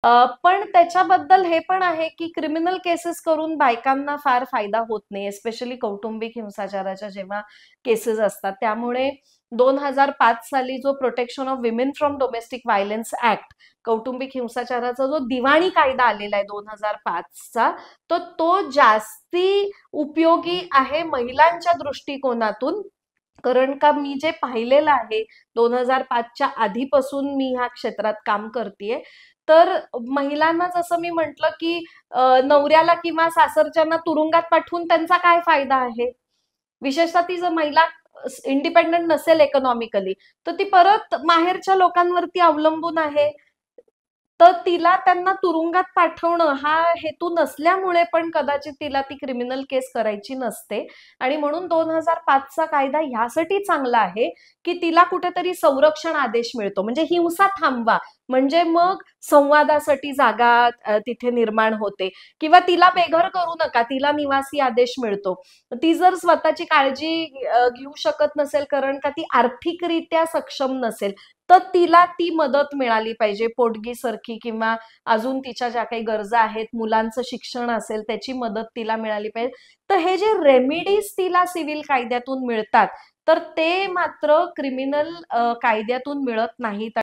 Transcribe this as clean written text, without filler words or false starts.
पण त्याच्याबद्दल हे पण आहे की क्रिमिनल केसेस करून बायकांना फार फायदा होत नाही, एस्पेशली कौटुंबिक हिंसाचाराच्या जेव्हा केसेस असतात. त्यामुळे 2005 साली जो protection of women from domestic violence act, कौटुंबिक हिंसाचाराचा जो दिवाणी कायदा आलेला आहे 2005चा, तर तो जास्ती उपयोगी आहे महिलांच्या दृष्टिकोनातून. कारण का मी जे पाहिलेलं आहे 2005च्या आधीपासून मी ह्या क्षेत्रात काम करतेय, तर महिलांना जसं मी म्हंटल की नवऱ्याला किंवा सासरच्यांना तुरुंगात पाठवून त्यांचा काय फायदा आहे. विशेषतः ती जर महिला इंडिपेंडंट नसेल इकॉनॉमिकली, तर ती परत माहेरच्या लोकांवरती अवलंबून आहे. तर तिला त्यांना तुरुंगात पाठवणं हा हेतू नसल्यामुळे पण कदाचित तिला ती क्रिमिनल केस करायची नसते. आणि म्हणून 2005चा कायदा ह्यासाठी चांगला आहे की तिला कुठेतरी संरक्षण आदेश मिळतो, म्हणजे हिंसा थांबवा, म्हणजे मग संवादासाठी जागा तिथे निर्माण होते. किंवा तिला बेघर करू नका, तिला निवासी आदेश मिळतो. ती जर स्वतःची काळजी घेऊ शकत नसेल कारण का ती आर्थिकरित्या सक्षम नसेल, तर तिला ती मदत मिळाली पाहिजे, पोटगी सारखी, किंवा अजून तिच्या ज्या काही गरजा आहेत, मुलांचं शिक्षण असेल त्याची मदत तिला मिळाली पाहिजे. तर हे जे रेमिडीज तिला सिव्हिल कायद्यातून मिळतात, तर ते मात्र क्रिमिनल कायद्यातून मिळत नाहीत.